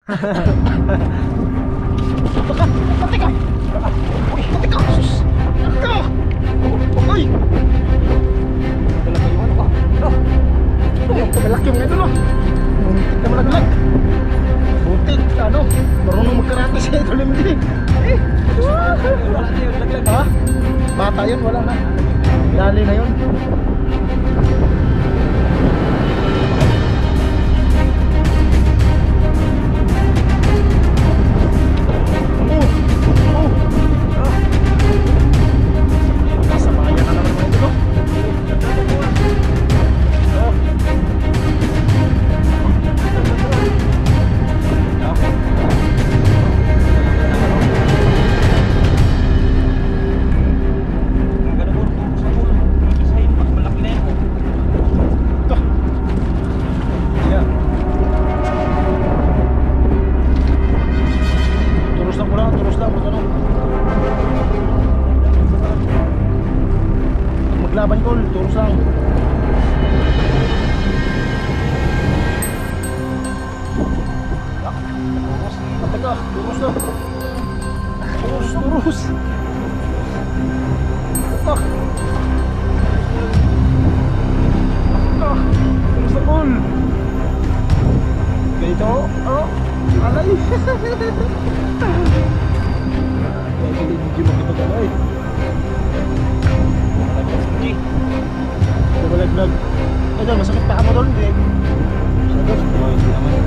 Teka! Uy, teka! Sus! Teka! Ay! Dalagayuan pa. Ay, kamalaki mga idol. Muntik na malaglag. Muntik, ano? Marunong magkarate si Idol MG. Wala na yun, laglag. Ha? Bata yun, wala na. Dali na yun. Kasamayan na naman mga idol. Maglaban ko, turus lang. Teka, turus na. Turus. Teka. Turus na kol. Ganito, oh, alay. Hindi makipag-alay. Bumalaglag. Idol, masakit pa mo doon, hindi. Idol, hindi naman.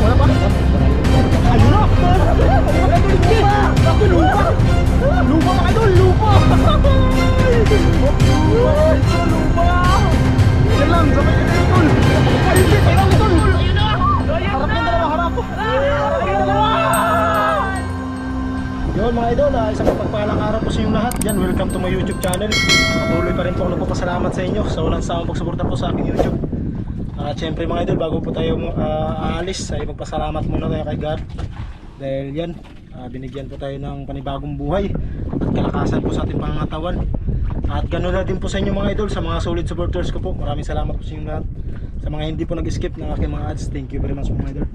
Wala pa? Ayun na! Lupa! Lupa mga idol! Lupa! Lupa! Yan lang, sabay ka na idol! Ayun din! Ayun idol! Ayun na! Harap yung dalawa, harap! Ayun dalawa! Yun mga idol, isang pagpalang araw po sa inyong lahat. Yan, welcome to my YouTube channel. Patuloy pa rin po ako nagpapasalamat sa inyo sa walang sawang pagsuporta po sa aking YouTube. At syempre mga idol, bago po tayo aalis ay magpasalamat muna tayo kay God. Dahil yan, binigyan po tayo ng panibagong buhay at kalakasan po sa ating pangangatawan. At ganoon na din po sa inyo mga idol, sa mga solid supporters ko po. Maraming salamat po sa inyo lahat. Sa mga hindi po nag-skip ng aking mga ads, thank you very much mga idol.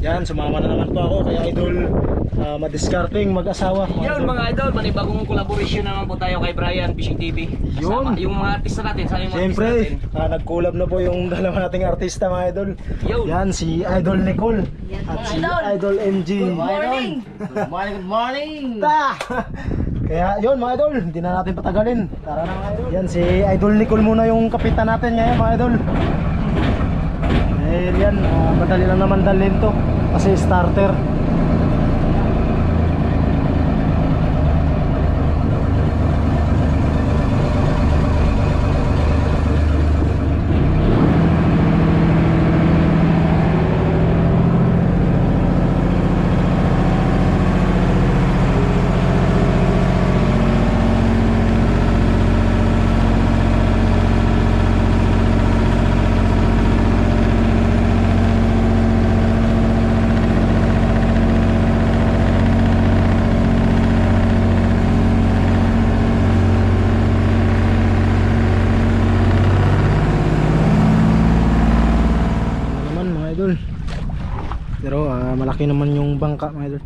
Yan, sumama na naman po ako kaya idol, madiskarting mag-asawa Yun mga idol, manibagong collaboration naman po tayo kay Brian Fishing TV. Yun. Yung mga artista natin, sa yung mga Siyempre, artista natin. nag-collab na po yung dalawa nating artista mga idol. Yun. Yan, si Idol Nicole at si Idol MG. Good morning! Good morning, good morning! Ta! Kaya yun mga idol, hindi na natin patagalin. Tara na mga idol. Yan, si Idol Nicole muna yung kapitan natin ngayon mga idol. Eh yan, madali lang naman dalhin to kasi starter. Pero malaki naman yung bangka mga idol.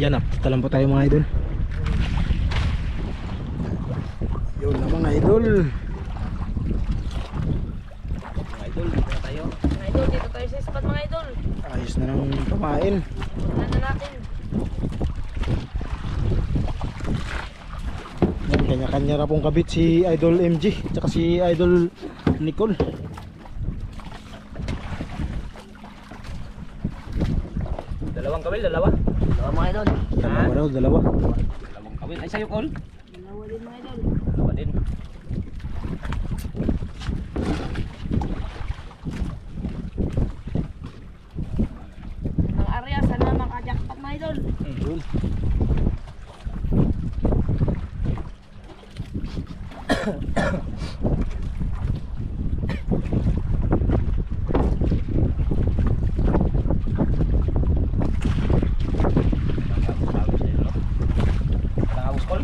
Yan, update lang po tayo mga idol. Yun na mga idol. Mga idol, dito na tayo. Mga idol, dito tayo sa spot mga idol. Ayos na nang pamain. Tingnan na natin. Yan, kanya-kanya na pong kabit si Idol MG tsaka si Idol Nicole. Dalawang kawil, dalawa. Dalawa mga idol. Dalawa daw, dalawa. Dalawang kawil. Ay, sa'yo, Col. Dalawa din mga idol. Dalawa din. Ang area sana makajakpat mga idol. Yun. Nakahawos, Col.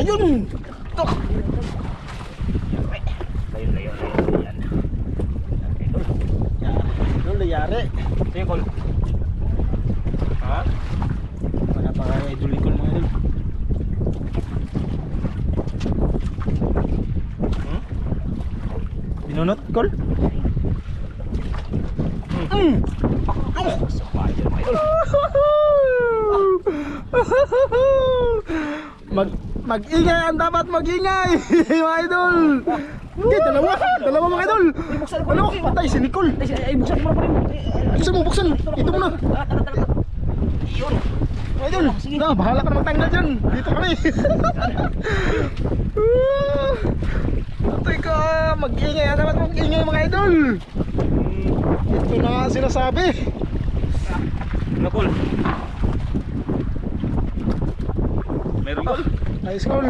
Ayun! Layo. Yan. Okay, Col. Yun, layari. Sa'yo, Col. Ha? Wala pa kaya idol Nicole mga idol. Binunot, Col? Sa bayan, mga idol. Mag-ingay ang dapat mag-ingay mga idol. Hindi, dalawa mga idol. Ano, patay si Nicole. Ay, buksan mo na Buksan mo, buksan. Ito muna. Yun. Mga idol, na, bahala ka na magtanggal dyan. Dito kami. Patay ka, mag-ingay ang dapat mag-ingay mga idol. Ito na nga sinasabi. Ano, Col? Meron, Col. Nice call.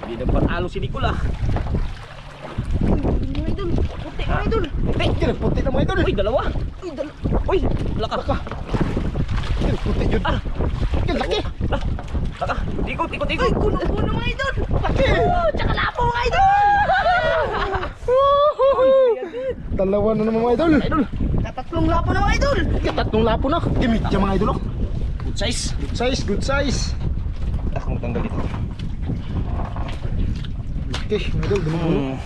Hindi na patalo si Nicole, ah. Mga idol. Puti mga idol. Puti, puti na mga idol. Uy, dalawa. Uy, laka. Puti yun. Yan, laki. Laka. Ikot. Uy, kuno mga idol. Laki. Tsaka lapo mga idol. Dalawa na naman mga idol. Idol. Katatlong lapo na mga idol. Tatlong lapo na. Gimidya mga idol. Good size. Good size, good size. Ako magtanggal dito. Okay, mga idol, dumumuno.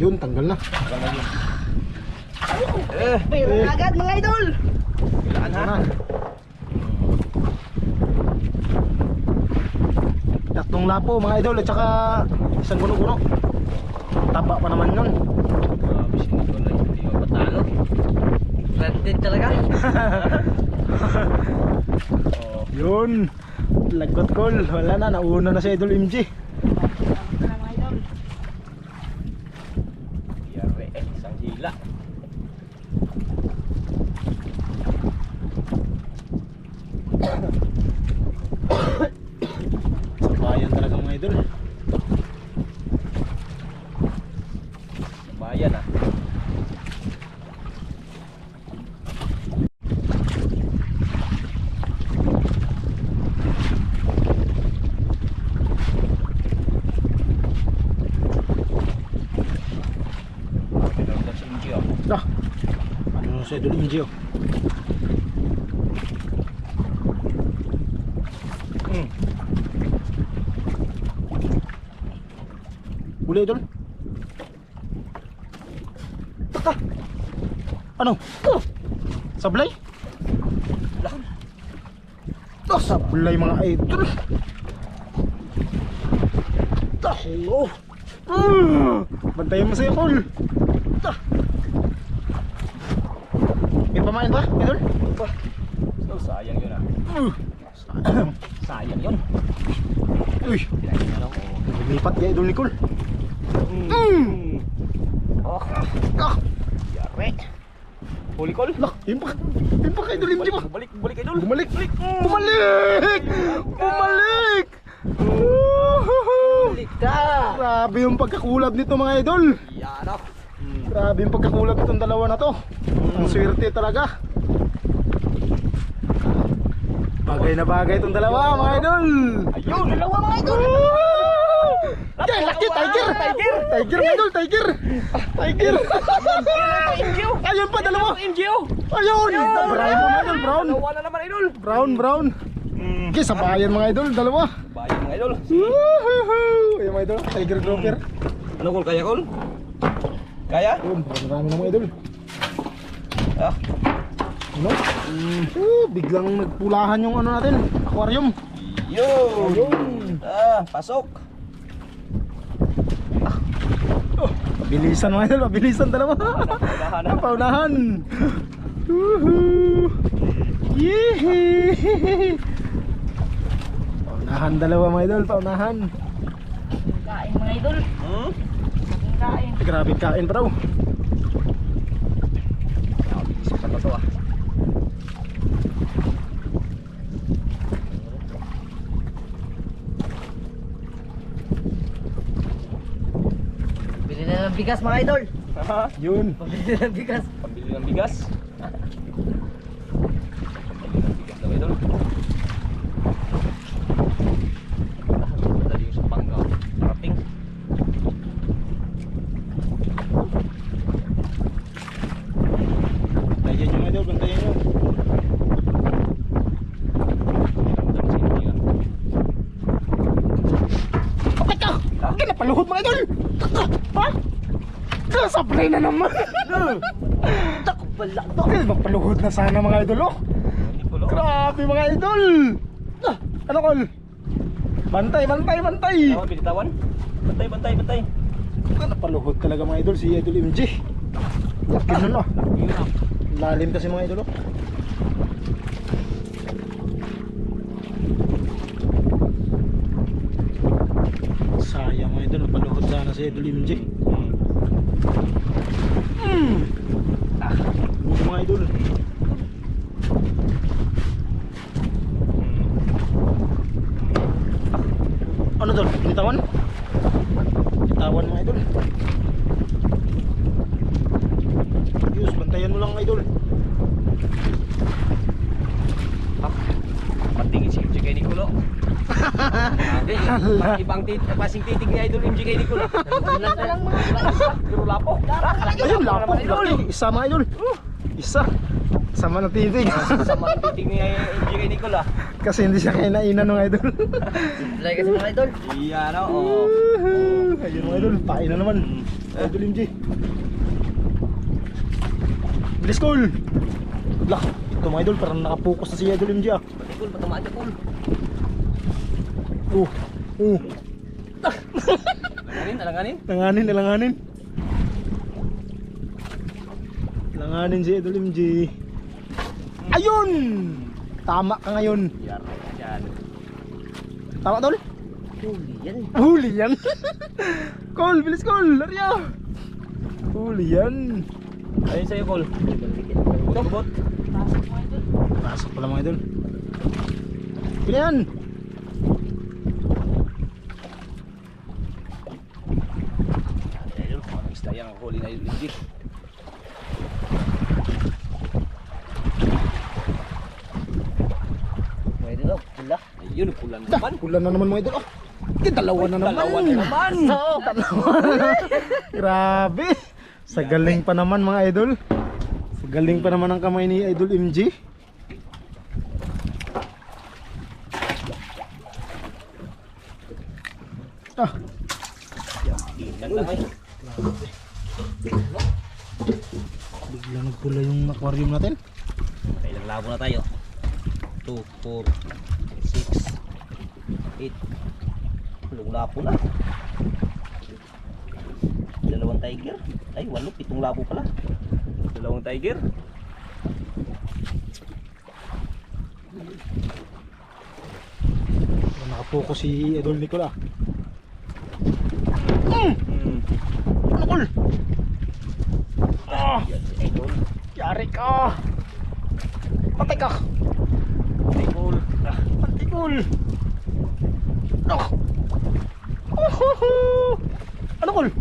Yun, tanggal na. Pero agad mga idol. Kailangan, ha? Na. Tatlong lapo mga idol at saka isang guno-guno. Taba pa naman yun. Grabe si Nicole, ay hindi mapatalo. Branded talaga. Yun. Lagot call. Wala na, nauna na si Idol MG. Mga idol. Yari, isang hila. Sabayan talaga mga idol. Bayan, ah. Pinagdag si MG, oh. Ah, ano si Idol MG oh. Uli Idol. Taka. Ano? Sablay? Oh, sablay mga idol. Oh. Bantayan mo sa Idol. May pamain ba, Idol? Oh, sayang yun, ah. Sayang yun. Uy, Pinagin na lang, oh. lumipat kay Idol Nicole. Oh, Ah, yari. Huli call. Lak, impak idol MJ ba? Balik idol. Bumalik! Bumalik! Bumalik! Balik ka. Grabe yung pagkakulab nito mga idol. Yan o. Grabe yung pagkakulab nitong dalawa na to. Ang swerte talaga. Bagay na bagay itong dalawa mga idol. Ayun, dalawa mga idol. Ay, laki, tiger! Tiger mga idol, tiger! Tiger! Ayun pa, dalawa! Ayun! Brown mga idol, brown! Dalawa na naman idol. Brown! Okay, sabayan mga idol, dalawa! Bayan mga idol. Woohoo! Ayun mga idol, tiger grouper. Ano call, kaya call? Kaya? Ayun, marami na mga idol. Ah. Ano? Biglang nagpulahan yung ano natin, aquarium. Yun. Pasok. Pabilisan mga idol, pabilisan dalawa. Paunahan. Woohoo! Yehey! Paunahan dalawa mga idol, paunahan. Kain mga idol. Kain. Grabe kain pa daw. Sipat na to ah. Bili na ng bigas mga idol. Yun. Pabili na ng bigas. Pambili ng bigas. Pambili ng bigas daw idol. Madali yung sa pangga. Parating. Bantayan nyo mga idol, bantayan nyo. Bakit ka? Bakit napaluhod mga idol? Ha? Sasablay na naman. Takbala. Bakit mapaluhod na sana mga idol oh? Grabe mga idol. Ano call? Bantay. Binitawan. Bantay. Napaluhod talaga mga idol si Idol MJ. Laki nun oh. Lalim kasi mga idol oh. Sayang mga idol, napaluhod sana si Idol MJ. Buko mga idol. Ano tol? Bitawan? Bitawan mga idol. Yus, bantayan mo lang mga idol. Patingin si MJ kay Nicolo. Ibang pasing titig ni Idol MJ kay Nicolo. Pero lapo. Ayun, lapo. Laki. Isa mga idol. Isa. Sama na titig. Sama ang titig ni MJ kay Nicolo. Kasi hindi siya kainainan ng idol. Like kasi mga idol. Iyan o. Ayun mga idol, pain na naman. Idol MJ. Bilis call. Lah, ito mga idol, parang nakapokus na si Idol MJ ah. Patikol, patamaan niya Col. Alanganin. Langanin si Idol MJ. Ayun! Tama ka ngayon. Yan. Tama tol? Huli yan. Call, bilis call. Larya. Huli yan. Ayun sa'yo Col. Bot. Pasok mga idol. Pasok pala mga idol. Pila yan. Ayun, mga isda yan ang huli na Idol MJ. Mga idol oh, pula. Ayun, pulan naman. Kulang na naman mga idol. Oh, dalawa na naman. Dalawa na naman. Grabe. Sa galing pa naman mga idol. Sa galing pa naman ang kamay ni Idol MJ. Ah, Ganda nga eh. biglang nagpula yung aquarium natin. Ilang labo na tayo? 2, 4, 6, 8. Ilang labo na. Dalawang tiger. Ay, 8, 7 labo pala. Dalawang tiger. Nakapokus si Idol Nicola. Ano call? Ah, Yan si Idol. Yari ka. Patay ka. Tingol. Pantikol. Oh. Ano kol?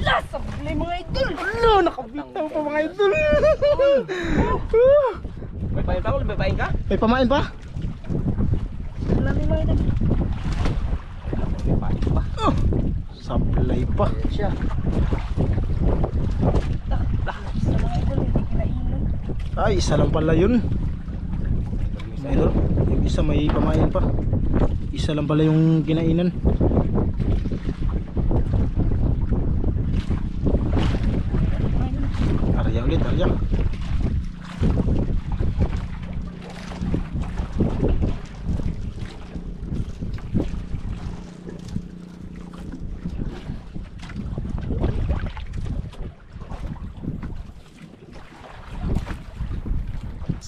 Last of mga idol. Ano, nakabitaw pa mga idol. May pain pa, may pain ka? May pamain pa? Wala may mga idol. May pain pa. Sablay pa. Ayan siya. Sa mga idol, hindi kinainan. Ay, isa lang pala yun. Mga idol, yung isa may pamain pa. Isa lang pala yung kinainan. Arya ulit, Arya.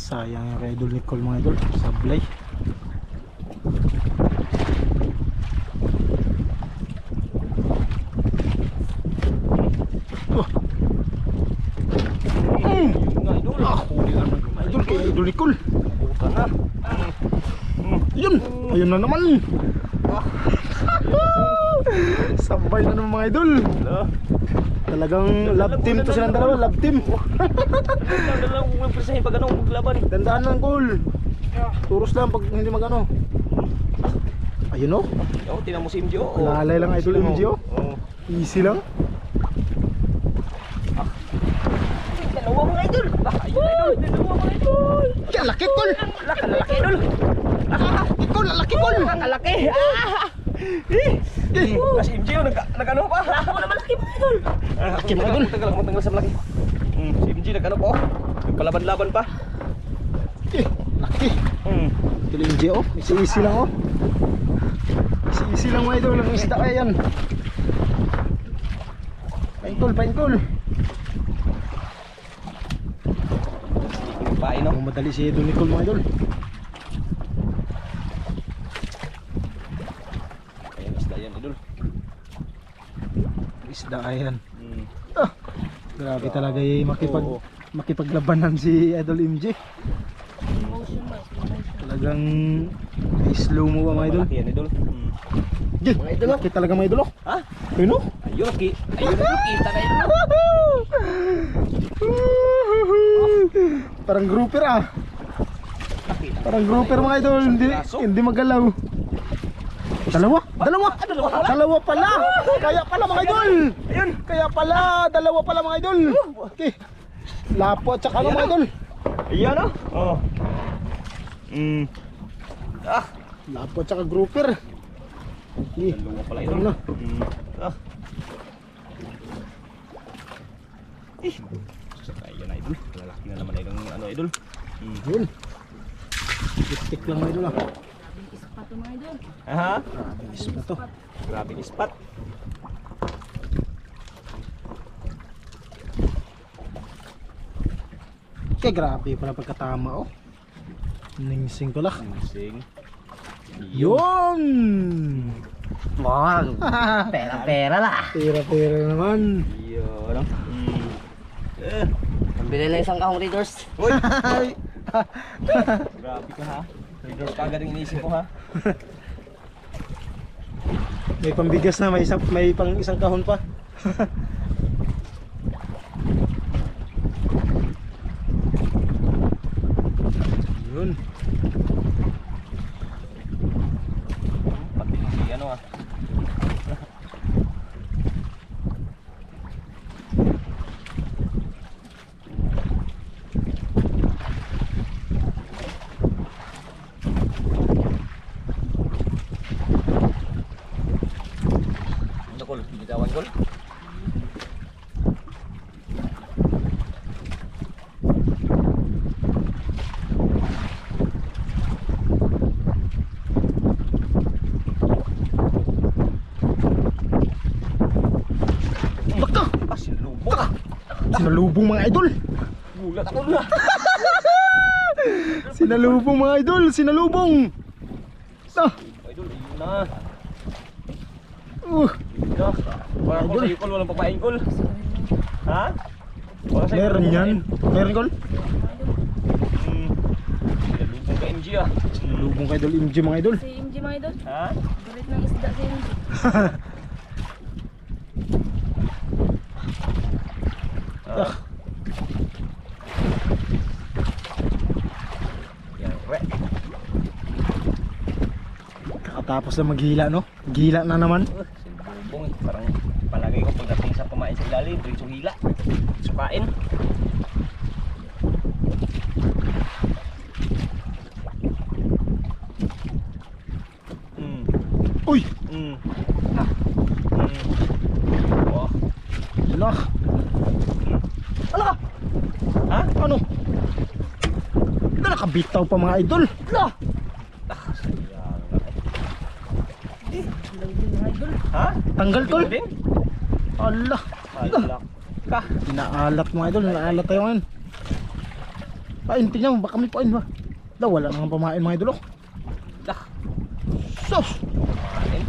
Sayang yung kay Idol Nicole mga idol. Sablay. Yung idol. Huli lang ng idol kay Idol Nicole. Buka na. Ayun! Ayun na naman! Sabay na naman mga idol. Talagang love team to silang dalawa, love team. Dala kung magpresahin pag anong maglaban. Dandaan lang Cole. Turos lang pag hindi magano. Ayun o. Oh, tingnan mo si MJ. Oh. Lalay lang idol MJ o. Oh. Easy lang. Dalawa mga idol. Ayun idol. Dalawa mga idol. Kaya laki Cole. Lalaki idol. Cole, laki Cole. Kalaki. Mas MJ oh, nag-ano pa? Ako na malaki mga idol. Laki mga idol. Tanggal sa malaki. Si MJ nag-ano pa oh. Nagpalaban-laban pa. Laki. Idol MJ o. Easy lang o. Easy lang mga idol. Ang isda kaya yan. Pain Cole. Pain no? Madali si Idol Nicole mga idol. Ayan isda yan idol. Isda ayan. Grabe talaga yung makipaglabanan si Idol MJ. Emotion ba? Talagang slow mo ba mga idol? Malaki yan idol. Mga idol laki talaga mga idol. Ha? Ayun o. Ayun idol. Kita na idol. Parang grouper ah. Parang grouper mga idol. Hindi magalaw. Dalawa pala. Kaya pala mga idol. Ayun. Kaya pala dalawa pala mga idol. Okay. Lapo at saka ano mga idol. Ayan oh. Oh. Lapo at saka grouper. Okay. Dalawa pala Ayun idol. na. Ayan idol. Lalaki na naman idol. Ano idol? Yun. Tik lang mga idol ah. Isa pa ito mga idol. Aha. Ispa to. Grabing spot. Okay, grabe pala pagkatama oh. Ningsing ko lang. Sing. Yun! Wow. Pera lah. Pera naman. Yun. Bili na isang kahong readers. Uy. Grabe ka ha. Readers ka agad ang iniisip mo ha. May pambigas na, may pang isang kahon pa. Yun. Pati si ano ah. Ano kol? Binitawan kol? Baka! Sinulubong ah. Sinalubong mga idol! Gulat ako na. Sinalubong mga idol! Sinalubong! Ah! Idol, ayun na. Uh! Parang ko sa'yo kol, walang papain kol. Ha? Meron yan. Meron Col? Lubong ka MG ah. Lubong kay Idol MG mga idol. Si MG mga idol. Ha? Bulit ng isda si MG. Ah. Yan, re. Kakatapos na maghila no? Gila na naman. Lubong eh. Parang palagay ko pagdating sa kumain sa ilalim, ito yung hila. Sukain. Uy! Oh. Ala! Ala! Ha? Ano? Nakabitaw pa mga idol. Ala! Sayang na eh. Daw din mga idol. Ha? Tanggal Col. Din? Ala! Alak ka. Inaalat mga idol. Inaalat tayo ngayon. Pain, tingnan mo. Baka may pain ba? Daw, wala nang pamain mga idol. Oh. Dah. Sus! Kumain.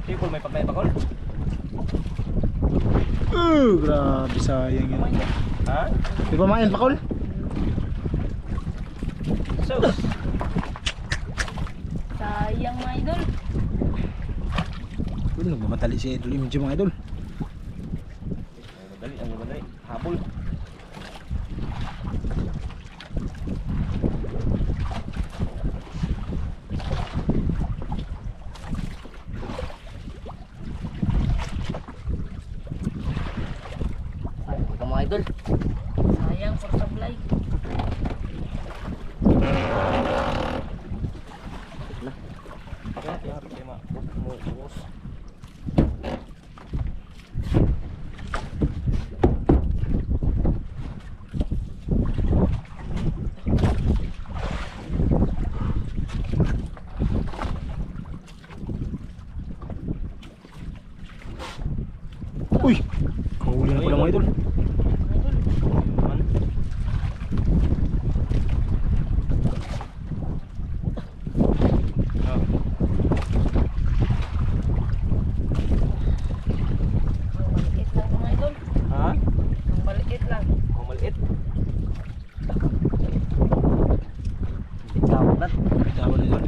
Hindi ko may pagkain pa Col. Grabe sayang yun. Ha? May pamain pa Col? Sus. Sayang mga idol. Uy, nagmamadali si Idol MG mga idol. Ang madali. Habol. Ikaw mga idol. Sayang for supply. Uy! Kahuli na pala mga idol. Ang maliit lang mga idol. Ha? Ang maliit lang. Ang maliit. Bitawan na. Bitawan na idol.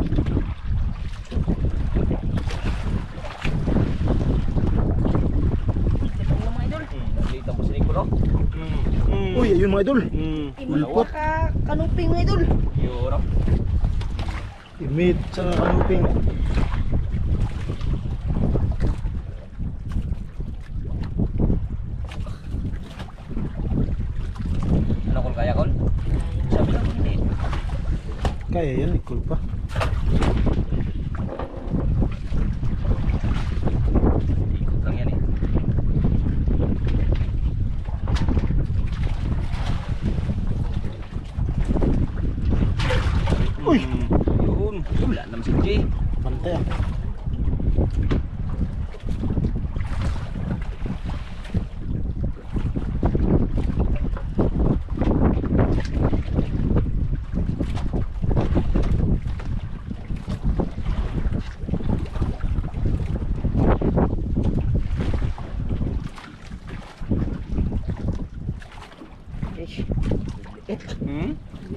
Ito lang mga idol. Nalita mo si Nico. Uy, ayun mga idol. Imit ka kanuping mga idol. Yura. Imit sa kanuping. Ano kung kaya Col? Sabi lang hindi. Kaya yan, ikul pa. Ikot lang yan eh. Uy! Yun. Wala naman si Jay. Pantay ah.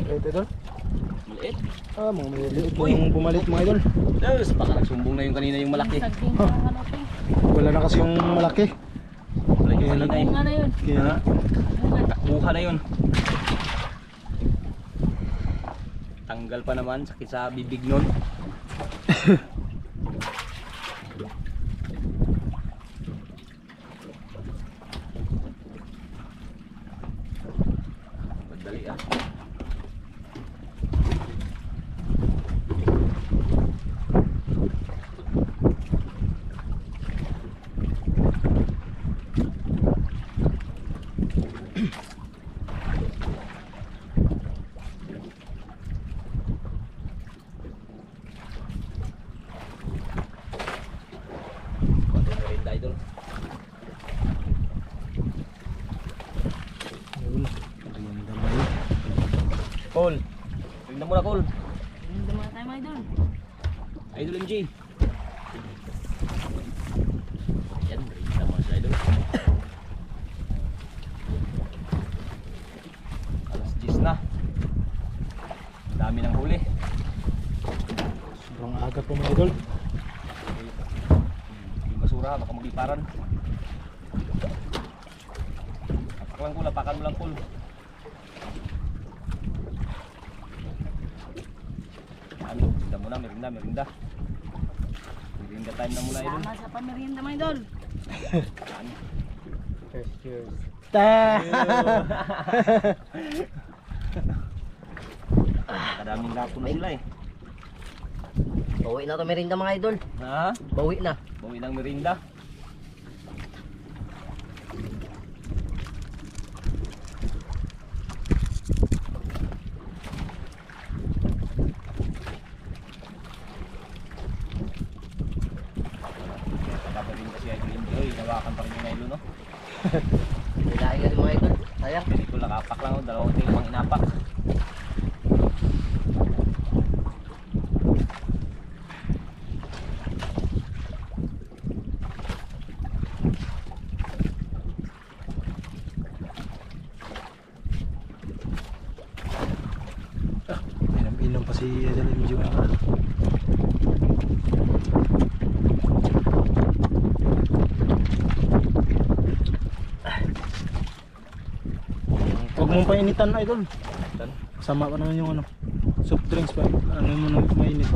Right idol? Maliit. Ah, mga maliliit yung bumalit mga idol. Tapos baka nagsumbong na yung kanina yung malaki. Saging ka kanuping. Wala na kasi yung malaki. Wala yung kanina Bunga yun. na yun. Kaya na. Bunga. Takbuha na yun. Tanggal pa naman. Sakit sa bibig nun. Madali ah. Konti na rin tayo doon. Ayun. Ganda mga idol. Col. Tingnan mo na Col. Hindi mga tayo mga idol. Idol MG. Ayan, rin naman sa idol. dami ng huli. Sobrang aga po mga idol. Yung basura, baka magliparan. Lapak lang kul, lapakan mo lang kul. Ano, merinda muna, merinda. Merinda time na muna idol. Sama sa pamerienda mga idol. Ano? Cheers. Ta! Kadaming lapo na sila eh. Bawi na to merinda mga idol. Ha? Bawi na. Bawi ng merinda. Pagkabarin kasi ay enjoy, nawakan pa rin yung nailo no. Nilaing nga mga idol. Sayang. Hindi ko nakapak lang, dalawang tayo pang inapak. Inom pa si Idol MJ mga. Huwag mong painitan idol. Sama pa naman yung ano. Soft drinks pa. Ano mo nang mainit.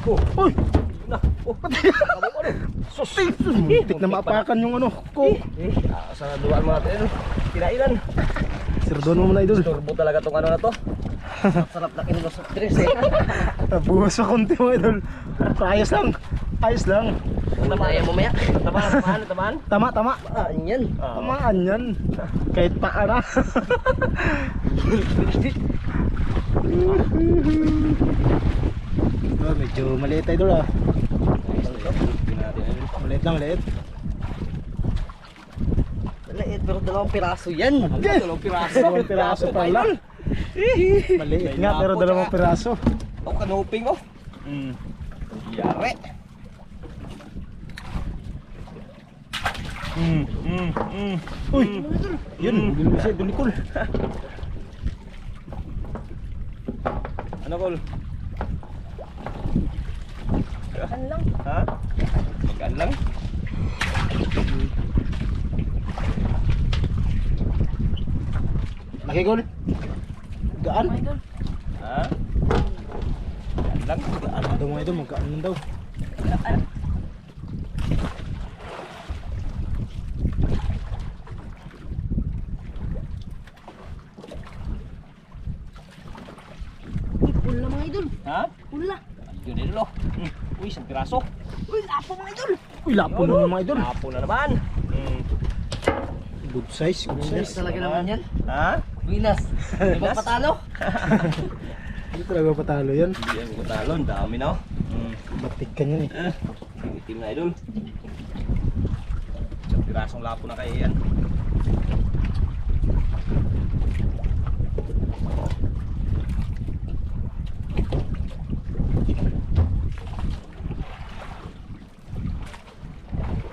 Oh, oy! Na, oh, Susik! Muntik na maapakan yung ano ko. sa duwaan mo natin, kinailan. Sirdono mo na idol. Turbo talaga tong ano na to. Sarap na kinulos of dress eh. Buwas pa konti mo idol. Ayos lang. Ayos lang. Tamaan mo maya. Tamaan. Tama, tama. Yan. Tamaan yan. Kahit pa na. Medyo maliit idol ah. Maliit lang, maliit. Maliit pero dalawang piraso yan. Dalawang piraso. Dalawang piraso pala. Maliit nga pero dalawang piraso. Oh, kanuping oh. Yare. Uy! Yun, bugil mo siya, dulikol. Ano kol? Kan lang. Ha? Magaan lang? Laki gol. Gaan? Mga idol. Ha? Magaan lang? Gaan daw mga idol, magkaan lang daw. Pula mga idol. Ha? Pula. Yun din lo. Uy, isang piraso. Uy, lapo mga idol. Uy, lapo na mga idol. Lapo na naman. Good size, good Winas size. talaga naman yan. Ha? Winas. Di ba patalo? Hindi talaga patalo yan. Hindi yan matalon. Dami na oh. Batik ka yan eh. Itim na idol. Isang pirasong lapo na kaya yan.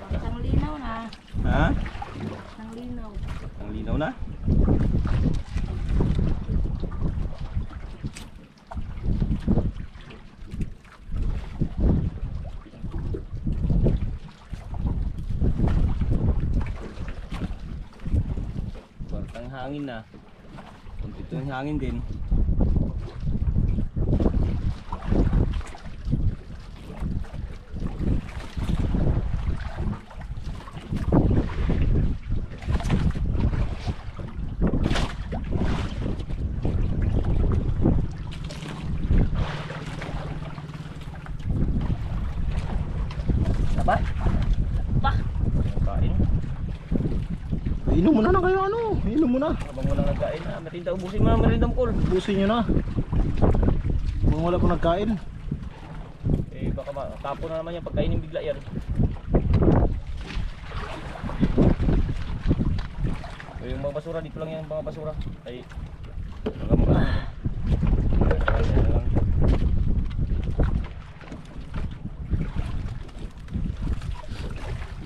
Isang linaw na. Ha? Isang linaw. Ang linaw na. Bartang hangin na. Kunti to yung hangin din. Aba? Kain. Inom mo na kayo ano. Inom mo na. Habang walang nagkain na, matinda ubusin mo ang merindam kol. Busin nyo na. Kung wala pong nagkain. Eh baka tapo na naman yung pagkainin bigla yan. So, yung mga basura dito lang yung mga basura. Ay mga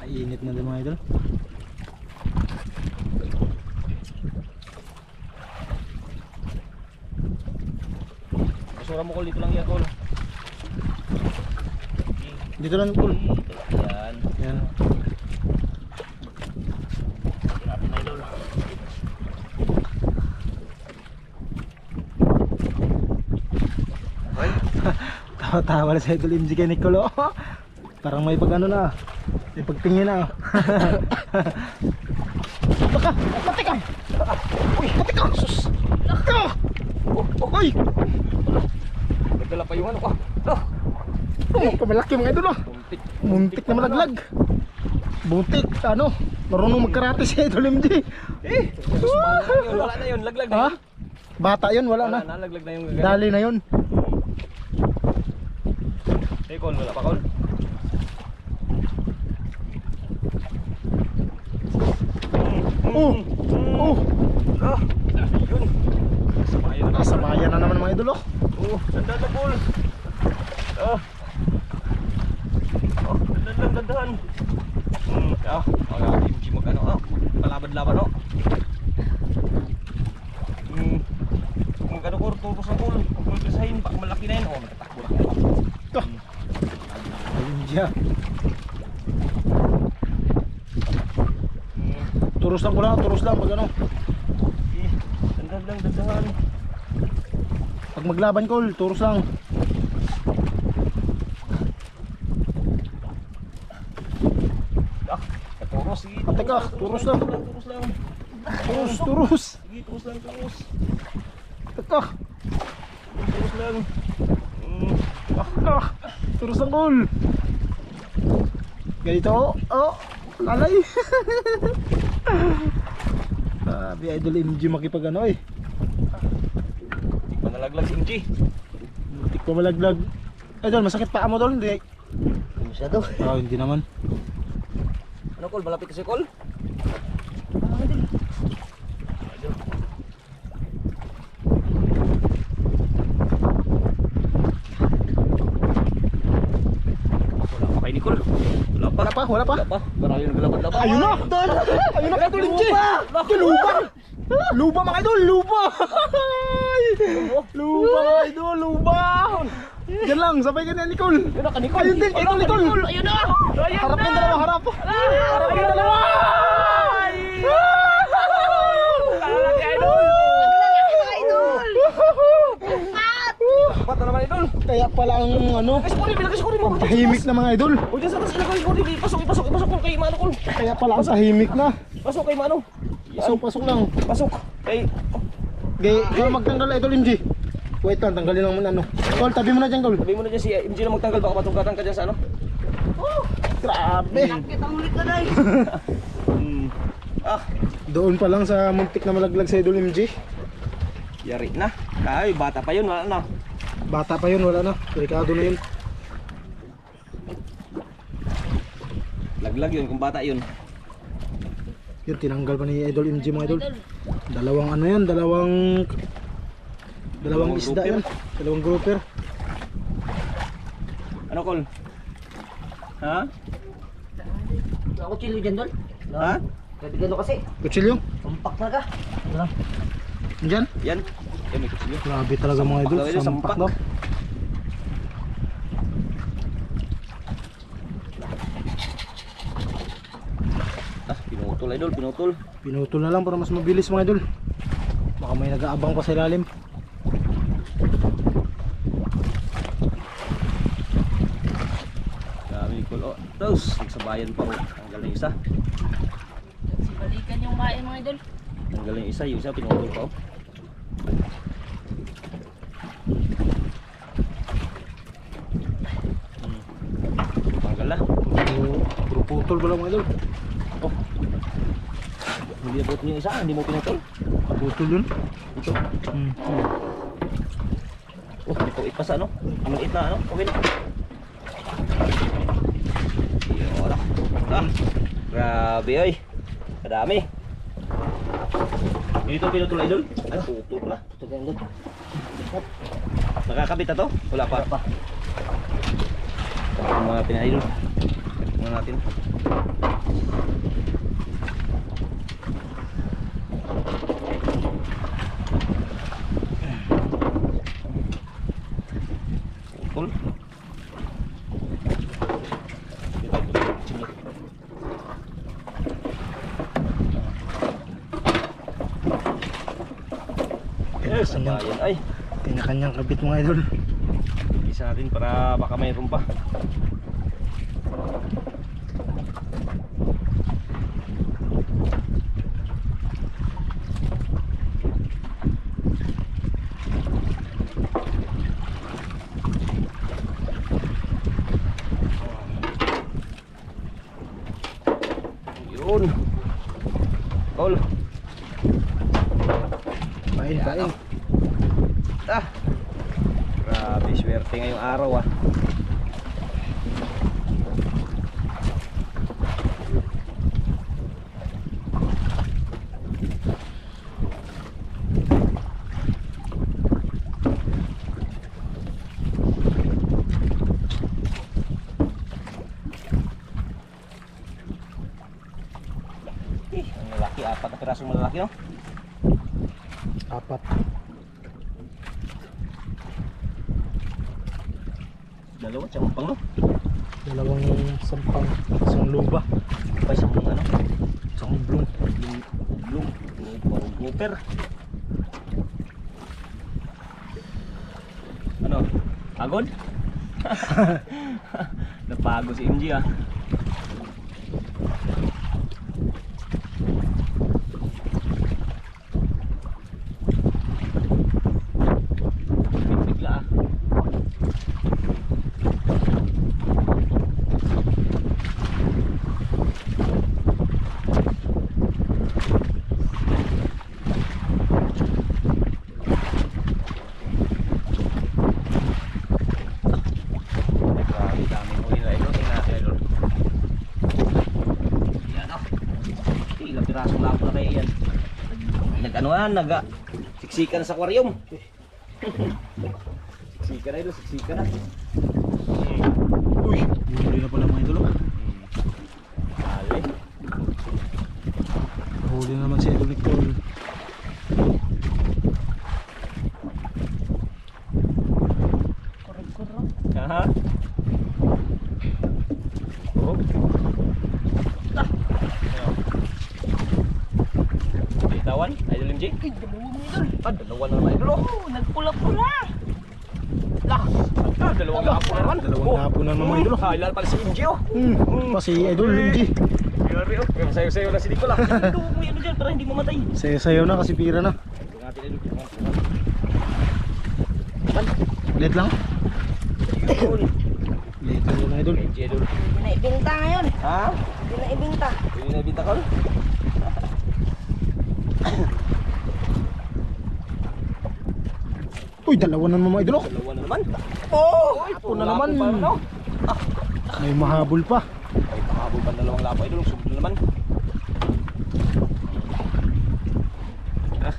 Nakainit na din mga idol. Basura mo Col, dito lang yan Col. Dito lang Col. Yan. Yan. Natin na idol. Tawa-tawa na sa idol MG kay Nicolo. Parang may pag ano na. May pagtingin na. Baka, pati ka. Uy, pati ka. Sus. Ka. Uy. Nagdala pa yung ano ko. Kamalaki mga idol ah. Muntik. Muntik na malaglag. Buntik, ano? Marunong magkarate si idol MG. Wala na yun, laglag na Ha? yun. Bata yun, wala Wala na. na, laglag na yung Dali na yun. Eh Col, wala pa Col. Oh. Oh. Ah, yun. Sabayan na. Nasa bayan na naman mga idol oh. Oh, dandan na Col. Ah. Oh, dandan, dandan. MG mag ano, palabad-laban oh. Kung ano ko, tutos ang Col. Kung pagkasahin, pag malaki na yun, natatakbo na ako. Ito. Ayun siya. Turos lang ko lang, turos lang pag ano. Dandan lang, dandan. Pag maglaban ko, turos lang. Turos, sige. Ah, teka, turos lang. Turos lang. Turos, turos. Sige, turos lang, turos. Teka. Turos lang. Ah, turos lang kol. Ganito oh. Lalay. Sabi idol MG makipag ano eh. Hindi pa nalaglag si MG. Muntik pa malaglag. Idol, masakit pa mo doon, hindi. Hindi masyado. Ah, hindi naman. Ano Col, malapit kasi Col? Wala pa kay Nicole. Wala pa. Wala pa, wala pa. Wala pa. Marami naglabad-labad. Ayun na! Ayun na idol MG! Lupa! Lupa mga idol, lupa! Lupa mga idol, lupa! Yan lang, sabay ka na Nicole. Yun na ka Nicole. Ayun din, ito Nicole. Ayun na! Harap yung dalawa, harap. Harap yung dalawa. Kalaki idol. Dapat na naman idol. Kaya pala ang ano, ang tahimik na mga idol. O dyan sa taas ilagay ko. Ipasok Col kay Mano Col. Kaya pala ang tahimik na. Pasok kay Mano. Pasok lang. Pasok. Kay Kaya magtanggal idol MG. Wait lang, tanggalin lang muna ano. Tol, tabi mo na dyan, Tol. sabi mo na dyan si MG na magtanggal. Baka matungkatan ka dyan sa ano. Grabe. Kita ulit ka na Ah, Doon pa lang sa muntik na malaglag sa idol MG. yari na. Ay, bata pa yun. Wala na. Bata pa yun, wala na. Delikado na yun. Laglag yun kung bata yun. Yun, tinanggal pa ni idol MG mga idol. Dalawang ano yan, dalawang isda grouper. yan. Dalawang grouper. Ano Col? Ha? Ako chilo dyan doon. Ha? Kaibigan mo kasi. Kutsilyo. Tumpak na ka. Diyan. Yan. Yan may kutsilyo. Grabe talaga mga idol. daw yun, Sampak sampak. daw. Ah, pinutol idol, pinutol. Pinutol na lang para mas mabilis mga idol. Baka may nag-aabang pa sa ilalim. Dami Col. Oh, tapos nagsabayan pa. Tanggal na yung isa. Balikan yung main mga idol. Tanggal na yung isa. Yung isa pinutol pa. Oh. Tanggal na. Puro putol pala mga idol. Oh. Hindi na yung isa. Hindi mo pinutol. Putol yun. Ito. Hmm. Oh, ito ipasa no? Ang ita ano? Okay na. Yun na. Ah, grabe ay. Kadami. Dito pinutol idol? Ay, putol na. Ito dyan doon. Nakakabit na to? Wala pa. Pa. Yung mga pinaidol. Tingnan natin. Putol. Yes, sabayan ay. Kanya-kanyang kabit mga idol. Isa natin para baka mayroon pa. Yun. Tol. Pain, pain. Ah. Grabe, swerte ngayong araw ah. Ang lalaki, 4 na pirasong malalaki no? 4. Dalawa, tsaka no? Dalawang sampang, isang luba, Pa isang ano? isang blong. Blue, parang grouper. Ano? Pagod? Napagod si MG ah. Bigla ah. Grabe, daming huli na ito. Tingnan natin ito. Yan oh. Ilang pirasong lapo na kayo yan. Nag-anuhan, siksikan sa aquarium. Siksikan na ito, siksikan na. Uy, huli na pala mga idol. Dali. Huli na naman si Idol Nicole. Kurang-kurang. Aha. Oh. Ah. Bitawan, Idol MJ. Ay, dalawa mga idol. Ah, dalawa na naman idol. Oh, nagpula-pula. Lah, dalawang lapo na naman. Dalawang lapo na naman, idol. Ah, ilan pala si MJ oh. Pa si Idol Lindy. Yari oh. Sayo-sayo na si Nicole ah. Ito mo yan dyan para hindi mamatay. Sayo-sayo na kasi pira na. Ito natin idol. Late lang. Idol. Late lang yun idol. MJ idol. Hindi na ibinta ngayon. Ha? Hindi na ibinta. Pwede na ibita Col? Uy, dalawa na naman mga idol. Dalawa na naman. Oh, Ay, ako na naman. lapo pa, no? May mahabol pa. Ay, pahabol pa dalawang lapo idol. Sumbo na naman. Ah.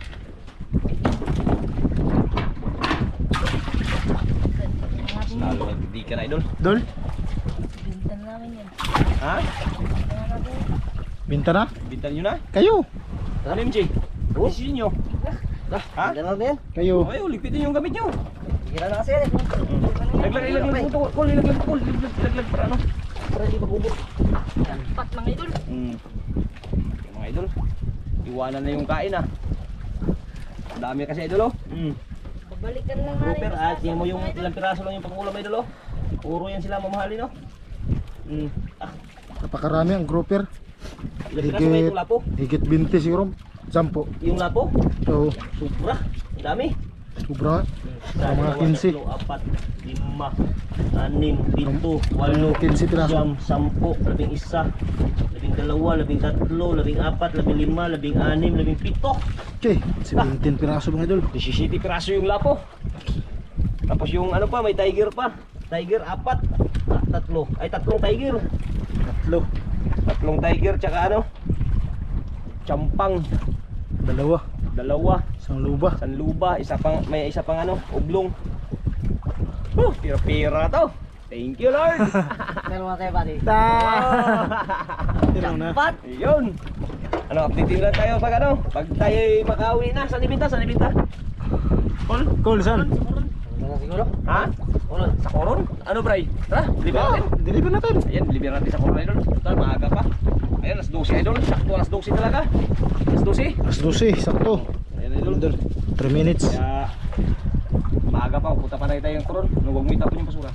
Lalo hindi ka na idol. Idol, Ibinta na namin yan. Ha? Ibinta na natin. binta na. Bintan nyo na? Kayo. Ano MJ? Oh. Decision nyo. Ha? Ganda na yan. Kayo. Okay, lipitin yung gamit nyo. Sige na kasi yan eh. Laglag po ito. Col, ilaglag po. Laglag para ano? Para hindi mabubot. Pat mga idol. Mga idol. Iwanan na yung kain ah. Ang dami kasi idol oh. Babalikan lang natin. Grouper ah. Tingnan mo yung ilang piraso lang yung pangulam idol oh. Puro yan sila mamahalin oh. Ah, Napakarami ang grouper. ilang piraso ba itong lapo? Higit 20 siguro. 10. Yung lapo? So, Sobra. Ang dami. sobra. Sa mga 15. 4, 5, 6, 7, 8, 15 piraso. 10, 11, 12, 13, 14, 15, 16, 17. Okay, 17 piraso mga idol. 17 piraso yung lapo. Tapos yung ano pa, may tiger pa. Tiger 4. Tatlong tiger. Tatlong tiger tsaka ano? Champang. Dalawa. 2. Isang luba. Sanluba, may isa pang ano, ublong. Pira-pira to. Thank you Lord. Meron na tayo buddy. Tira na. Jackpot! Yun. Ano, update lang tayo pag ano, pag tayo makauwi na. Saan ibinta? Saan ibinta? Cool, san? Ano na siguro? Ha? Ulan. Sa Coron? Ano, Bray? Tara, deliver natin. Deliver natin. Ayan, deliver natin sa Coron, idol. Total, maaga pa. Ayan, alas 12, idol. Sakto, alas 12 talaga. Alas 12. Alas 12, sakto. Ayan, idol. 3 minutes. Kaya, maaga pa. Punta pa na tayo yung Coron. Huwag mo itapon yung basura.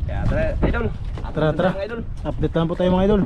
Kaya, tara, idol. Tara, tara. Idol. Update lang po tayo mga idol.